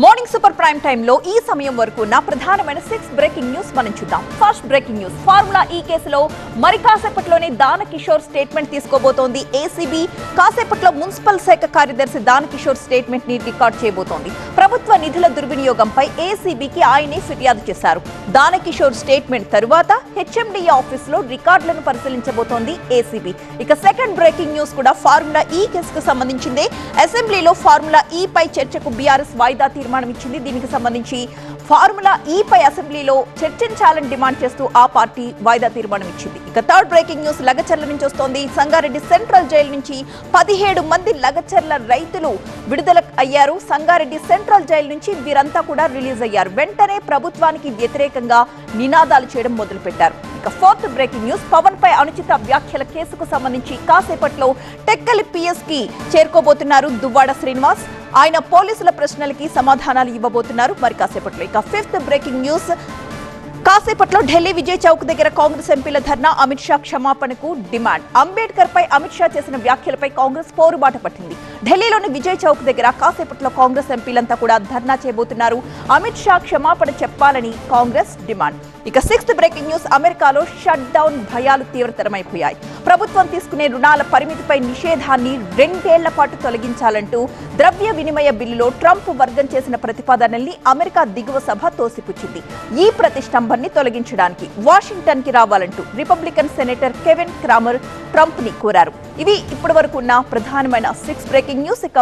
Morning super prime time లో ఈ సమయం వరకు నా ప్రధానమైన 6 బ్రేకింగ్ న్యూస్ మనం చూద్దాం. ఫస్ట్ బ్రేకింగ్ న్యూస్, ఫార్ములా ఈ కేసులో మరి కాసేపట్లోనే దానకిషోర్ స్టేట్మెంట్ తీసుకోబోతోంది ఏసీబీ. కాసేపట్లో మున్సిపల్ శాఖ కార్యదర్శి దానకిషోర్ స్టేట్మెంట్ ని రికార్డ్ చేయబోతోంది. ప్రభుత్వ నిధుల దుర్వినియోగంపై ఏసీబీకి ఆయనే ఫిర్యాదు చేశారు. దానకిషోర్ స్టేట్మెంట్ తరువాత హెచ్ఎండిఏ ఆఫీస్ లో రికార్డులను పరిశీలించబోతోంది ఏసీబీ. ఇక సెకండ్ బ్రేకింగ్ న్యూస్ కూడా ఫార్ములా ఈ కేసుకు సంబంధించిందే. అసెంబ్లీలో ఫార్ములా ఈ పై చర్చకు బీఆర్ఎస్ వాయిదా తీర్మానం ఇచ్చింది. దీనికి సంబంధించి ఫార్ములా ఈ పై అసెంబ్లీలో చర్చించాలని డిమాండ్ చేస్తూ ఆ పార్టీ వాయిదా తీర్మానం ఇచ్చింది. ఇక థర్డ్ బ్రేకింగ్ న్యూస్ లగచర్ల నుంచి వస్తోంది. సంగారెడ్డి సెంట్రల్ జైలు నుంచి 17 మంది లగచర్ల రైతులు విడుదల అయ్యారు. సంగారెడ్డి సెంట్రల్ జైలు నుంచి వీరంతా కూడా రిలీజ్ అయ్యారు. వెంటనే ప్రభుత్వానికి వ్యతిరేకంగా నినాదాలు చేయడం మొదలుపెట్టారు. ఇక ఫోర్త్ బ్రేకింగ్ న్యూస్, పవన్ పై అనుచిత వ్యాఖ్యల కేసుకు సంబంధించి కాసేపట్లో టెక్కలి పిఎస్ కి చేరుకోబోతున్నారు దువ్వాడ శ్రీనివాస్. ఆయన పోలీసుల ప్రశ్నలకి సమాధానాలు ఇవ్వబోతున్నారు మరి కాసేపట్లో. ఇక ఫిఫ్త్ బ్రేకింగ్ న్యూస్, కాసేపట్లో ఢిల్లీ విజయ్ చౌక్ దగ్గర కాంగ్రెస్ ఎంపీల ధర్నా, అమిత్ షా క్షమాపణకు డిమాండ్. అంబేద్కర్ పై అమిత్ షా చేసిన వ్యాఖ్యలపై కాంగ్రెస్ పోరుబాట పట్టింది. ఢిల్లీలోని విజయ్ చౌక్ దగ్గర కాసేపట్లో కాంగ్రెస్ ఎంపీలంతా కూడా ధర్నా చేయబోతున్నారు. అమిత్ షా క్షమాపణ చెప్పాలని కాంగ్రెస్ డిమాండ్. ఇక సిక్స్త్ బ్రేకింగ్ న్యూస్, అమెరికాలో షట్ డౌన్ భయాలు తీవ్రతరమైపోయాయి. ప్రభుత్వం తీసుకునే రుణాల పరిమితిపై నిషేధాన్ని 2 ఏళ్ల పాటు తొలగించాలంటూ ద్రవ్య వినిమయ బిల్లులో ట్రంప్ వర్గం చేసిన ప్రతిపాదనల్ని అమెరికా దిగువ సభ తోసిపుచ్చింది. ఈ ప్రతిష్టంభన్ని తొలగించడానికి వాషింగ్టన్ కి రావాలంటూ Republican senator Kevin Cramer Trump ని కోరారు. ఇవి ఇప్పటి వరకు ఉన్న ప్రధానమైన 6 బ్రేకింగ్ న్యూస్. ఇక